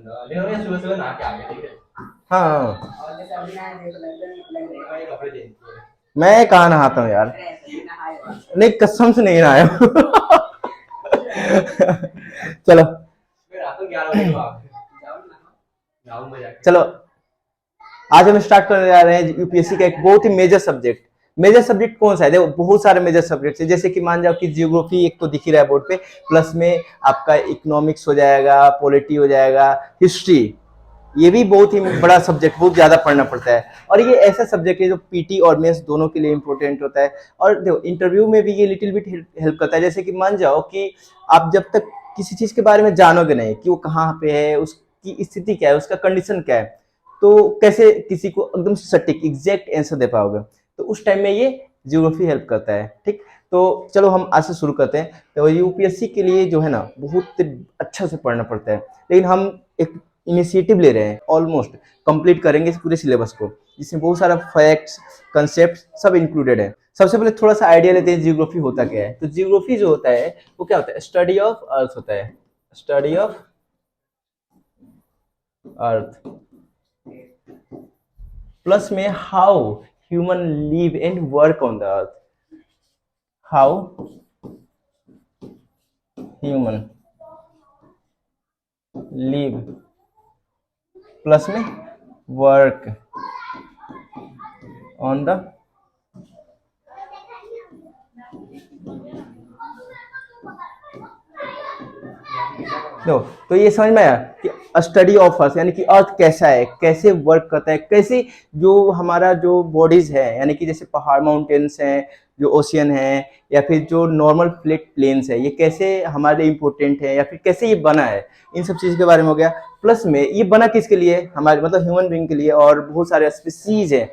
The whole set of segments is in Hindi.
लेकिन मैं सुबह सुबह नहा के आ गया, ठीक है। हाँ और जैसे अभी नहाए थे तो लग रहे हैं कपड़े चेंज किए। मैं कहाँ नहाता हूँ यार, नहीं कसम से नहीं नहाया हूँ। चलो फिर रात को 11 बजे तो आप जाओ ना, नहाऊंगा जाके। चलो, आज हम स्टार्ट करने जा रहे हैं यूपीएससी का एक बहुत ही मेजर सब्जेक्ट। मेजर सब्जेक्ट कौन सा है? देखो बहुत सारे मेजर सब्जेक्ट है, जैसे कि मान जाओ कि जियोग्राफी एक तो दिख ही रहा है बोर्ड पे, प्लस में आपका इकोनॉमिक्स हो जाएगा, पॉलिटी हो जाएगा, हिस्ट्री, ये भी बहुत ही बड़ा सब्जेक्ट, बहुत ज्यादा पढ़ना पड़ता है। और ये ऐसा सब्जेक्ट है जो पीटी और मेंस दोनों के लिए इंपॉर्टेंट होता है। और देखो इंटरव्यू में भी ये लिटिल बिट हेल्प करता है। जैसे कि मान जाओ कि आप जब तक किसी चीज के बारे में जानोगे नहीं कि वो कहाँ पे है, उसकी स्थिति क्या है, उसका कंडीशन क्या है, तो कैसे किसी को एकदम सटीक एग्जैक्ट आंसर दे पाओगे। तो उस टाइम में ये ज्योग्राफी हेल्प करता है। ठीक, तो चलो हम आज से शुरू करते हैं। तो यूपीएससी के लिए जो है ना बहुत अच्छा से पढ़ना पड़ता है, लेकिन हम एक इनिशिएटिव ले रहे हैं, ऑलमोस्ट कंप्लीट करेंगे इस पूरे सिलेबस को, जिसमें बहुत सारा फैक्ट्स, कंसेप्ट सब इंक्लूडेड है। सबसे पहले थोड़ा सा आइडिया लेते हैं जियोग्राफी होता क्या है। तो जियोग्राफी जो होता है वो क्या होता है? स्टडी ऑफ अर्थ होता है, स्टडी ऑफ अर्थ, प्लस में how human live and work on the earth, how human live, plus में वर्क ऑन द, नो, तो ये समझ में आया कि स्टडी ऑफ अर्थ यानी कि अर्थ कैसा है, कैसे वर्क करता है, कैसे जो हमारा जो बॉडीज है, यानी कि जैसे पहाड़ माउंटेन्स हैं, जो ओशियन है, या फिर जो नॉर्मल फ्लैट प्लेन्स है, ये कैसे हमारे लिए इम्पोर्टेंट है, या फिर कैसे ये बना है, इन सब चीज़ के बारे में हो गया। प्लस में ये बना किसके लिए? हमारे मतलब ह्यूमन बींग के लिए। और बहुत सारे स्पीसीज है,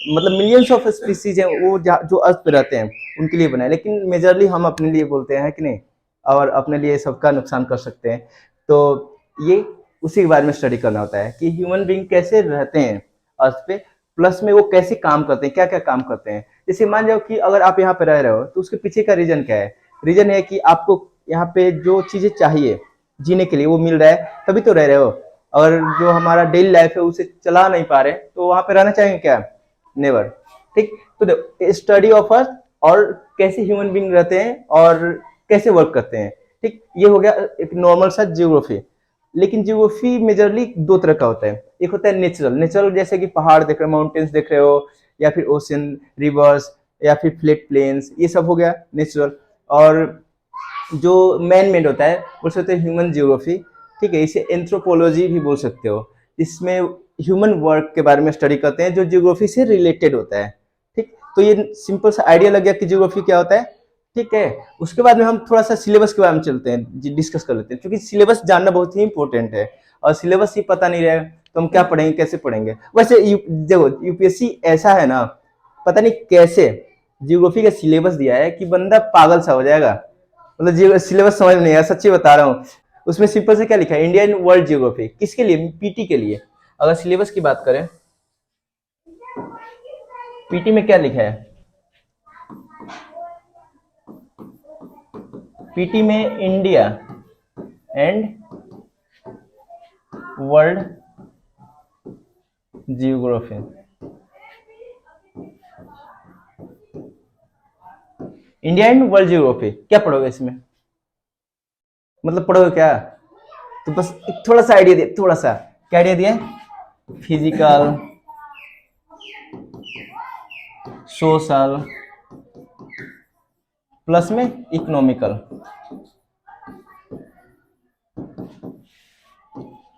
मतलब मिलियंस ऑफ स्पीसीज हैं वो जो अर्थ पे रहते हैं, उनके लिए बना है। लेकिन मेजरली हम अपने लिए बोलते हैं कि नहीं, और अपने लिए सबका नुकसान कर सकते हैं। तो ये उसी के बारे में स्टडी करना होता है कि ह्यूमन बींग कैसे रहते हैं अर्थ पे, प्लस में वो कैसे काम करते हैं, क्या क्या काम करते हैं। जैसे मान जाओ कि अगर आप यहाँ पे रह रहे हो तो उसके पीछे का रीजन क्या है? रीजन है कि आपको यहाँ पे जो चीजें चाहिए जीने के लिए वो मिल रहा है, तभी तो रह रहे हो। अगर जो हमारा डेली लाइफ है उसे चला नहीं पा रहे तो वहां पे रहना चाहेंगे क्या? नेवर। ठीक, तो देखो स्टडी ऑफ अर्थ, और कैसे ह्यूमन बींग रहते हैं और कैसे वर्क करते हैं। ठीक, ये हो गया एक नॉर्मल सा जियोग्राफी। लेकिन जियोग्राफी मेजरली दो तरह का होता है। एक होता है नेचुरल, नेचुरल जैसे कि पहाड़ देख रहे हो, माउंटेन्स देख रहे हो, या फिर ओशन, रिवर्स, या फिर फ्लैट प्लेन्स, ये सब हो गया नेचुरल। और जो मैन मेड होता है बोल सकते हैं ह्यूमन जियोग्राफी। ठीक है, इसे एंथ्रोपोलॉजी भी बोल सकते हो। इसमें ह्यूमन वर्क के बारे में स्टडी करते हैं जो जियोग्राफी से रिलेटेड होता है। ठीक, तो ये सिंपल सा आइडिया लग गया कि जियोग्राफी क्या होता है। ठीक है, उसके बाद में हम थोड़ा सा सिलेबस के बारे में चलते हैं, डिस्कस कर लेते हैं, क्योंकि सिलेबस जानना बहुत ही इंपॉर्टेंट है। और सिलेबस ही पता नहीं रहेगा तो हम क्या पढ़ेंगे, कैसे पढ़ेंगे। वैसे देखो यूपीएससी ऐसा है ना, पता नहीं कैसे जियोग्राफी का सिलेबस दिया है कि बंदा पागल सा हो जाएगा। मतलब सिलेबस समझ में नहीं आया, सच्ची बता रहा हूँ। उसमें सिंपल से क्या लिखा है? Indian world geography. किसके लिए? पीटी के लिए। अगर सिलेबस की बात करें, पीटी में क्या लिखा है? पीटी में India and world geography. India and world geography क्या पढ़ोगे इसमें? मतलब पढ़ोगे क्या? तो बस थोड़ा सा आइडिया दिया, थोड़ा सा क्या आइडिया दिया? फिजिकल, सोशल, प्लस में इकोनॉमिकल,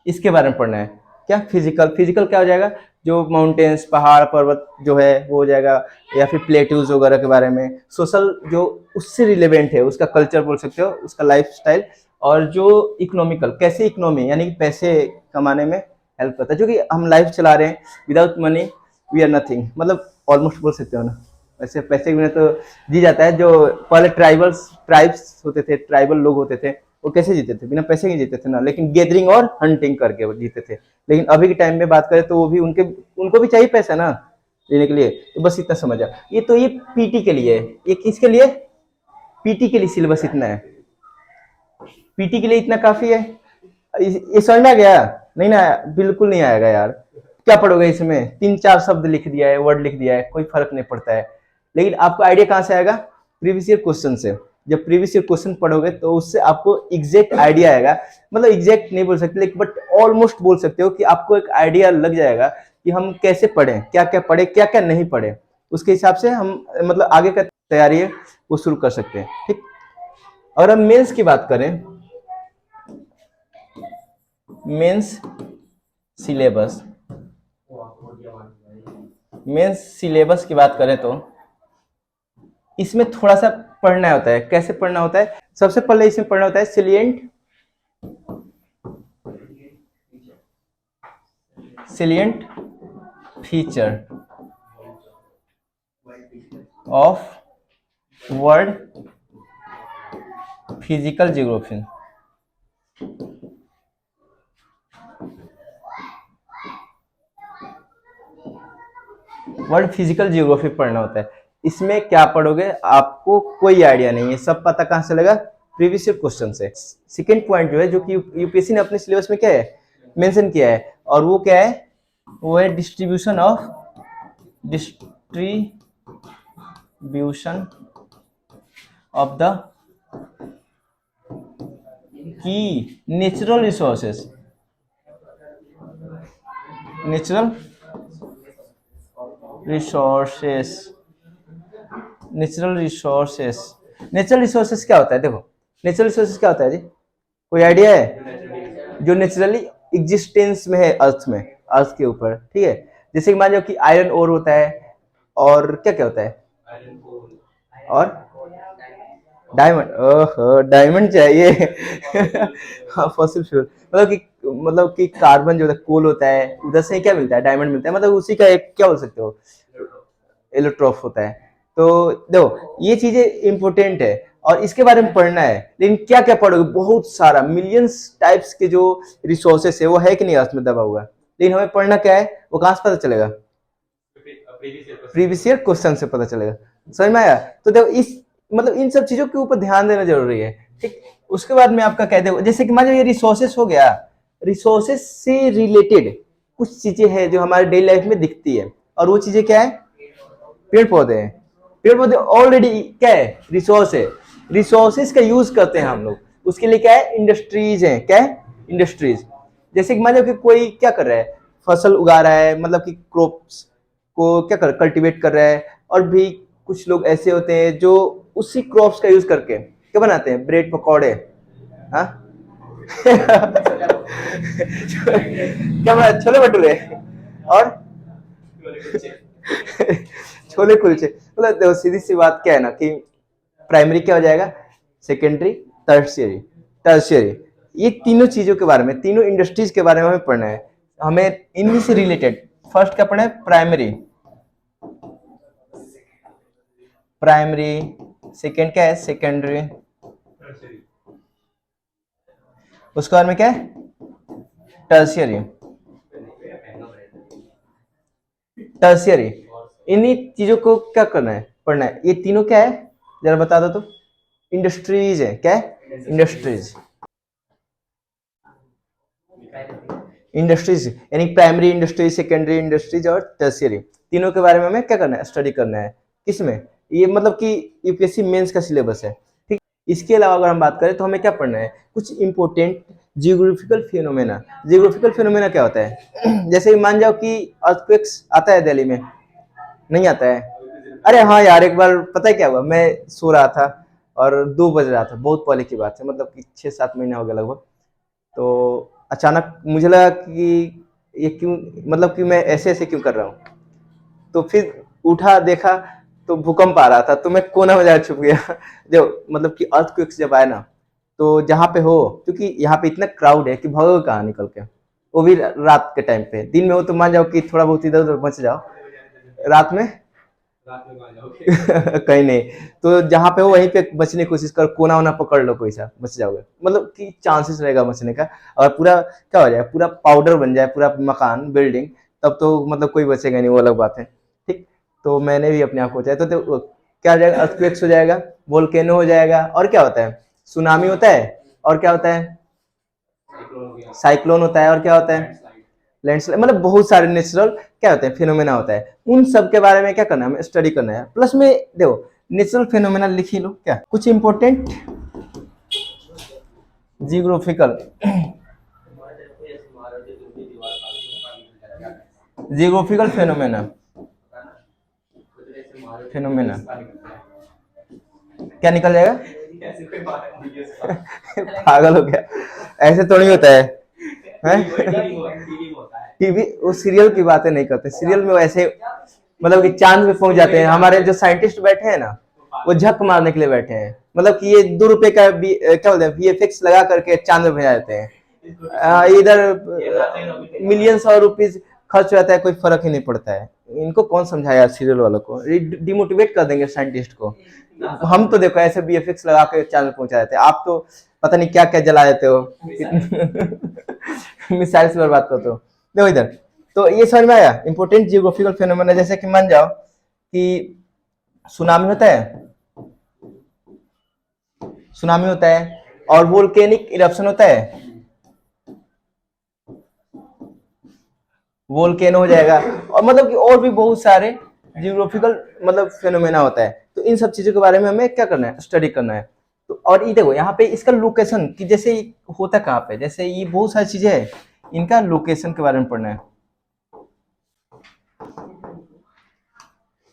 इसके बारे में पढ़ना है। क्या? फिजिकल, फिजिकल क्या हो जाएगा? जो माउंटेन्स, पहाड़ पर्वत जो है वो हो जाएगा, या फिर प्लेट्यूज वगैरह के बारे में। सोशल जो उससे रिलेवेंट है, उसका कल्चर बोल सकते हो, उसका लाइफ स्टाइल। और जो इकोनॉमिकल, कैसे इकोनॉमी यानी कि पैसे कमाने में हेल्प करता है, जो कि हम लाइफ चला रहे हैं, without money we are nothing, मतलब ऑलमोस्ट बोल सकते हो ना। वैसे पैसे के बिना तो जी जाता है। जो पहले ट्राइब्स होते थे, ट्राइबल लोग होते थे, वो कैसे जीते थे? बिना पैसे के जीते थे ना, लेकिन गैदरिंग और हंटिंग करके वो जीते थे। लेकिन अभी के टाइम में बात करें तो वो भी उनको भी चाहिए पैसा ना लेने के लिए। तो बस इतना समझ आ। ये पीटी के लिए है। ये किसके लिए? पीटी के लिए सिलेबस इतना है। पीटी के लिए इतना काफी है। ये समझ में आ गया? नहीं ना, बिल्कुल नहीं आएगा यार। क्या पढ़ोगे इसमें, 3-4 शब्द लिख दिया है, वर्ड लिख दिया है, कोई फर्क नहीं पड़ता है। लेकिन आपको आइडिया कहाँ से आएगा, प्रीवियस ईयर क्वेश्चन से। जब प्रीवियस ईयर क्वेश्चन पढ़ोगे तो उससे आपको एग्जैक्ट आइडिया आएगा, मतलब एग्जैक्ट नहीं बोल सकते लेकिन बट ऑलमोस्ट बोल सकते हो कि आपको एक आइडिया लग जाएगा कि हम कैसे पढ़ें, क्या क्या पढ़े, क्या क्या नहीं पढ़े। उसके हिसाब से हम मतलब आगे का तैयारी है वो शुरू कर सकते हैं। ठीक, अगर हम मेंस की बात करें, मेंस सिलेबस, मेंस सिलेबस की बात करें तो इसमें थोड़ा सा पढ़ना होता है। कैसे पढ़ना होता है, सबसे पहले इसमें पढ़ना होता है salient feature of world physical geography. World physical geography पढ़ना होता है। इसमें क्या पढ़ोगे आपको कोई आइडिया नहीं है, सब पता कहां से लगा, प्रीवियस ईयर क्वेश्चन से। सेकेंड पॉइंट जो है, जो कि यूपीएससी ने अपने सिलेबस में क्या है मेंशन किया है, और वो क्या है, वो है distribution of the key natural resources, natural resources क्या होता है, देखो नेचुरल रिसोर्सेस क्या होता है जी, कोई आइडिया है, जो नेचुरली एग्जिस्टेंस में है अर्थ में, अर्थ के ऊपर। ठीक है, जैसे कि मान लो कि आयरन ओर होता है, और क्या क्या होता है, और डायमंड, ओहो डायमंड चाहिए हाँ फॉसिल फ्यूल, मतलब कि कार्बन जो होता है, कोल होता है, उधर से क्या मिलता है, डायमंड मिलता है, मतलब उसी का एक क्या बोल सकते हो, एलोट्रॉफ होता है। तो देखो ये चीजें इंपॉर्टेंट है और इसके बारे में पढ़ना है। लेकिन क्या क्या पढ़ोगे, बहुत सारा मिलियंस टाइप्स के जो रिसोर्सेस है वो है कि नहीं अर्थ में दबा हुआ, लेकिन हमें पढ़ना क्या है वो कहां से पता चलेगा, प्रीवियस ईयर क्वेश्चन से पता चलेगा। समझ में आया, तो देखो इस मतलब इन सब चीजों के ऊपर ध्यान देना जरूरी है। ठीक, उसके बाद में आपका कह दे, जैसे कि मान लो ये रिसोर्सेस हो गया, रिसोर्सेस से रिलेटेड कुछ चीजें हैं जो हमारे डेली लाइफ में दिखती है, और वो चीजें क्या है, पेड़ पौधे हैं। पेड़ पौधे ऑलरेडी क्या है, रिसोर्स है, रिसोर्सेज का यूज करते हैं हम लोग, उसके लिए क्या है, इंडस्ट्रीज है, क्या है, इंडस्ट्रीज। जैसे कि मान लो कि कोई क्या कर रहा है, फसल उगा रहा है, मतलब कि क्रॉप्स को क्या कर कल्टीवेट कर रहा है, और भी कुछ लोग ऐसे होते हैं जो उसी क्रॉप्स का यूज करके क्या बनाते हैं, ब्रेड पकौड़े, हाँ क्या बना, छोले भटूरे और छोले कुलचे। मतलब देखो सीधी सी बात क्या है ना कि प्राइमरी क्या हो जाएगा, सेकेंडरी, टर्शियरी, टर्शियरी, ये तीनों चीजों के बारे में, तीनों इंडस्ट्रीज के बारे में हमें पढ़ना है। हमें इनमें से रिलेटेड फर्स्ट क्या पढ़ना है, प्राइमरी, प्राइमरी, सेकेंड क्या है, सेकेंडरी, उसके बाद में क्या है, टर्शियरी, टर्शियरी। इन्हीं चीजों को क्या करना है, पढ़ना है। ये तीनों क्या है जरा बता दो तो, इंडस्ट्रीज है, क्या है, इंडस्ट्रीज, इंडस्ट्रीज यानी प्राइमरी इंडस्ट्रीज, सेकेंडरी इंडस्ट्रीज और टर्शियरी, तीनों के बारे में हमें क्या करना है, स्टडी करना है। किसमें, ये मतलब कि यूपीएससी मेंस का सिलेबस है। ठीक, इसके अलावा अगर हम बात करें तो हमें क्या पढ़ना है, कुछ important geographical phenomena. Geographical phenomena क्या होता है जैसे मान जाओ कि अर्थक्वेक्स आता है दिल्ली में, नहीं आता है, अरे हाँ यार एक बार पता है क्या हुआ, मैं सो रहा था और 2 बज रहा था, बहुत पहले की बात है, मतलब कि 6-7 महीना हो गया लगभग। तो अचानक मुझे लगा कि ये क्यों, मतलब कि मैं ऐसे ऐसे क्यों कर रहा हूँ, तो फिर उठा देखा तो भूकंप आ रहा था, तो मैं कोना में जाकर छुप गया जो मतलब कि अर्थक्वेक्स जब आए ना, तो जहाँ पे हो, क्योंकि यहाँ पे इतना क्राउड है कि भागोगे कहाँ निकल के, वो भी रात के टाइम पे। दिन में हो तो मान जाओ कि थोड़ा बहुत इधर उधर बच जाओ, रात में कहीं नहीं, तो जहाँ पे हो वहीं पे बचने की कोशिश कर, कोना वोना पकड़ लो, कोई सा बच जाओगे, मतलब कि चांसेस रहेगा बचने का। और पूरा क्या हो जाए, पूरा पाउडर बन जाए पूरा मकान, बिल्डिंग, तब तो मतलब कोई बचेगा नहीं, वो अलग बात है। ठीक, तो मैंने भी अपने आप को बचाया। तो क्या हो जाएगा, अर्थक्वेक्स हो जाएगा, वोल्केनो हो जाएगा, और क्या होता है, सुनामी होता है, और क्या होता है, साइक्लोन होता है, और क्या होता है, लैंडस्लाइड, मतलब बहुत सारे नेचुरल क्या होते हैं, फिनोमेना होता है। उन सब के बारे में क्या करना है, हमें स्टडी करना है। प्लस में देखो नेचुरल फिनोमेना लिख ही लो, क्या कुछ important geographical geographical phenomena phenomena क्या निकल जाएगा? पागल हो गया, ऐसे तो नहीं होता है, टीवी वो सीरियल की बातें नहीं करते, सीरियल में वैसे मतलब कि चांद पे पहुंच जाते हैं। हमारे जो साइंटिस्ट बैठे हैं ना, वो झक मारने के लिए बैठे हैं, मतलब कि ये 2 रुपए का क्या बोलते हैं VFX लगा करके चांद में भेजा देते हैं। इधर मिलियंस और रुपीज खर्च हो जाता है, कोई फर्क ही नहीं पड़ता है। इनको कौन समझाया सीरियल वालों को, डिमोटिवेट कर देंगे साइंटिस्ट को। हम तो देखो ऐसे VFX लगा के चांद में पहुंचा देते हैं, आप तो पता नहीं क्या क्या जला देते हो मिसाइल से बर्बाद करते हो। देखो इधर, तो ये समझ में आया इंपॉर्टेंट जियोग्राफिकल फिनोमेना। जैसे कि मान जाओ कि सुनामी होता है, सुनामी होता है, और वोल्केनिक इरप्शन होता है, वोल्केनो हो जाएगा, और मतलब कि और भी बहुत सारे जियोग्राफिकल मतलब फिनोमेना होता है। तो इन सब चीजों के बारे में हमें क्या करना है, स्टडी करना है। तो और ये देखो यहाँ पे इसका लोकेशन कि जैसे होता कहाँ पे, जैसे ये बहुत सारी चीजें है, इनका लोकेशन के बारे में पढ़ना है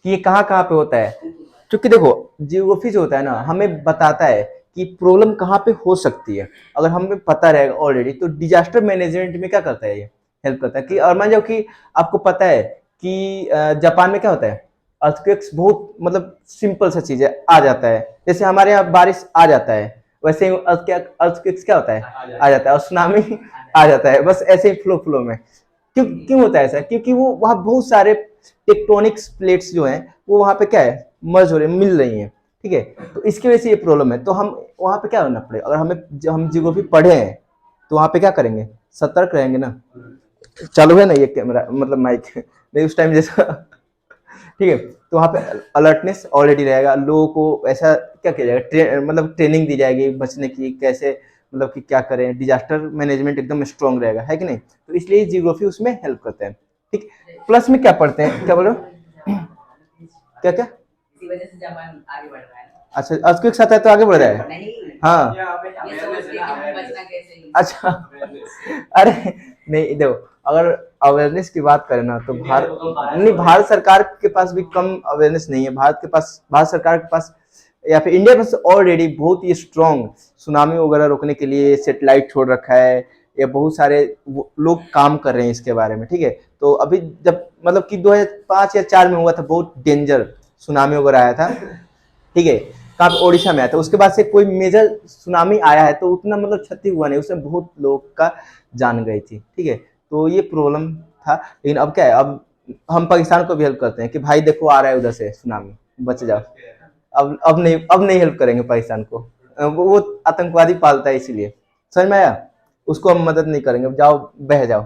कि ये कहाँ कहाँ पे होता है। क्योंकि देखो जियोग्राफी जो होता है ना, हमें बताता है कि प्रॉब्लम कहाँ पे हो सकती है। अगर हमें पता रहेगा ऑलरेडी, तो डिजास्टर मैनेजमेंट में क्या करता है, ये हेल्प करता है। कि और मान जाओ कि आपको पता है कि जापान में क्या होता है, अर्थक्वेक्स बहुत मतलब सिंपल सा चीज है, आ जाता है। जैसे हमारे यहाँ बारिश आ जाता है, वैसे ही अर्थक्वेक्स क्या होता है, आ जाता है, और सुनामी आ जाता है, बस ऐसे ही फ्लो फ्लो में। क्यों क्यों होता है ऐसा? क्योंकि वो वहाँ बहुत सारे टेक्टोनिक्स प्लेट्स जो हैं वो वहाँ पे क्या है, मर्ज हो रही है, मिल रही हैं, ठीक है। तो इसकी वजह से ये प्रॉब्लम है। तो हम वहाँ पे क्या करना पड़ेगा, अगर हमें जब हम जियोग्राफी पढ़े हैं तो वहाँ पे क्या करेंगे, सतर्क रहेंगे ना। चालू है ना ये कैमरा, मतलब माइक नहीं उस टाइम जैसा ठीक है। तो वहाँ पे अलर्टनेस ऑलरेडी रहेगा, लोगों को ऐसा क्या किया जाएगा, मतलब ट्रेनिंग दी जाएगी बचने की, कैसे मतलब कि क्या करें, डिजास्टर मैनेजमेंट एकदम स्ट्रांग रहेगा, है कि नहीं। तो इसलिए जियोग्राफी उसमें हेल्प करते हैं, ठीक। प्लस में क्या पढ़ते हैं, क्या बोलो, क्या क्या, इसी वजह से जापान आगे बढ़ रहा है। अच्छा अर्थक्वेक आता है तो आगे बढ़ रहा है, नहीं, हाँ ये समझ के कि हम बचना कैसे ही। अच्छा अरे नहीं देखो, अगर अवेयरनेस की बात करें ना, तो भारत सरकार के पास भी कम अवेयरनेस नहीं है। भारत सरकार के पास या फिर इंडिया में ऑलरेडी बहुत ही स्ट्रांग सुनामी वगैरह रोकने के लिए सेटेलाइट छोड़ रखा है, या बहुत सारे लोग काम कर रहे हैं इसके बारे में, ठीक है। तो अभी जब मतलब कि 2005 या 4 में हुआ था, बहुत डेंजर सुनामी वगैरह आया था, ठीक है, कहाँ पे, ओडिशा में आया था। उसके बाद से कोई मेजर सुनामी आया है तो उतना मतलब क्षति हुआ नहीं, उसमें बहुत लोग का जान गई थी, ठीक है। तो ये प्रॉब्लम था। लेकिन अब क्या है, अब हम पाकिस्तान को भी हेल्प करते हैं कि भाई देखो आ रहा है उधर से सुनामी, बच जाओ। अब नहीं हेल्प करेंगे पाकिस्तान को, वो आतंकवादी पालता है, इसीलिए। समझ में आया, उसको हम मदद नहीं करेंगे, जाओ बह जाओ,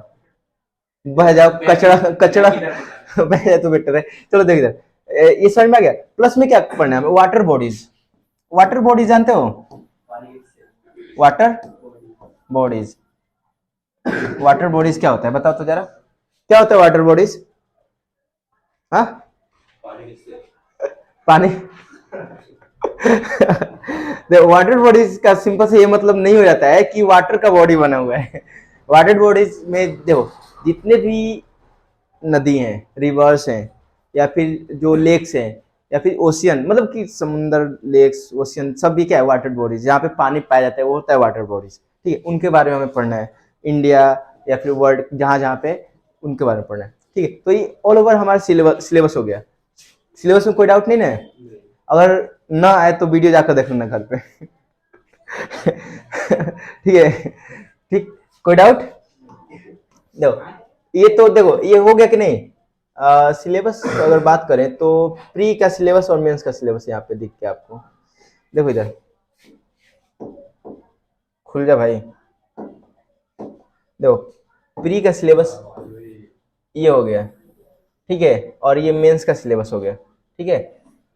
बह जाओ, कचरा कचरा बह जाए तो बेटर है। चलो देख इधर, ये समझ में आ गया। प्लस में क्या पढ़ना है, वाटर बॉडीज। वाटर बॉडीज जानते हो, वाटर बॉडीज, वाटर बॉडीज क्या होता है बताओ तो जरा, क्या होता है वाटर बॉडीज? हाँ, पानी वाटर बॉडीज का सिंपल से ये मतलब नहीं हो जाता है कि वाटर का बॉडी बना हुआ है। वाटर बॉडीज में देखो जितने भी नदी हैं, रिवर्स हैं, या फिर जो लेक्स हैं, या फिर ओशियन, मतलब कि समुंदर, लेक्स, ओशियन, सब भी क्या है, वाटर बॉडीज। जहाँ पे पानी पाया जाता है वो होता है वाटर बॉडीज, ठीक है। उनके बारे में हमें पढ़ना है, इंडिया या फिर वर्ल्ड जहाँ जहाँ पे, उनके बारे में पढ़ना है, ठीक है। तो ये ऑल ओवर हमारा सिलेबस हो गया। सिलेबस में कोई डाउट नहीं ना है? अगर ना आए तो वीडियो जाकर देख लेना घर पे ठीक है, ठीक, कोई डाउट? देखो ये तो देखो ये हो गया कि नहीं। सिलेबस अगर बात करें तो प्री का सिलेबस और मेंस का सिलेबस यहाँ पे दिख के आपको, देखो इधर खुल जा भाई। देखो प्री का सिलेबस ये हो गया, ठीक है, और ये मेंस का सिलेबस हो गया, ठीक है।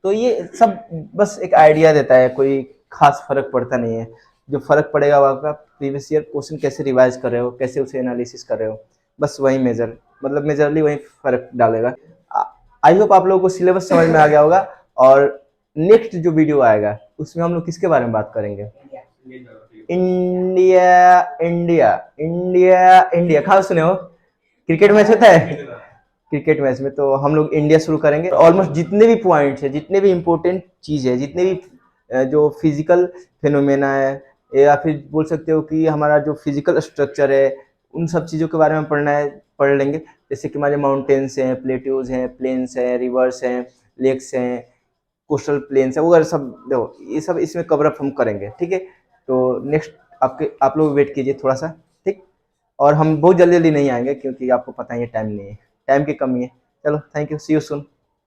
तो ये सब बस एक आइडिया देता है, कोई खास फर्क पड़ता नहीं है। जो फर्क पड़ेगा वो आपका प्रीवियस ईयर क्वेश्चन कैसे रिवाइज कर रहे हो, कैसे उसे एनालिसिस कर रहे हो, बस वही मेजरली वही फर्क डालेगा। आई होप आप लोगों को सिलेबस समझ में आ गया होगा। और नेक्स्ट जो वीडियो आएगा उसमें हम लोग किसके बारे में बात करेंगे? इंडिया इंडिया इंडिया इंडिया, खास सुने हो क्रिकेट मैच होता है, क्रिकेट मैच में तो हम लोग इंडिया शुरू करेंगे। ऑलमोस्ट जितने भी पॉइंट्स है, जितने भी इंपॉर्टेंट चीज़ है, जितने भी जो फिजिकल फिनोमेना है, या फिर बोल सकते हो कि हमारा जो फिजिकल स्ट्रक्चर है, उन सब चीज़ों के बारे में पढ़ना है, पढ़ लेंगे। जैसे कि हमारे माउंटेन्स हैं, प्लेट्यूज हैं, प्लेन्स हैं, रिवर्स हैं, लेक्स हैं, कोस्टल प्लेन्स है, वगैरह सब देखो ये सब इसमें कवर अप हम करेंगे, ठीक है। तो नेक्स्ट आप लोग वेट कीजिए थोड़ा सा, ठीक। और हम बहुत जल्दी जल्दी नहीं आएंगे क्योंकि आपको पता ही है टाइम नहीं है, टाइम की कमी है। चलो, thank you, see you soon.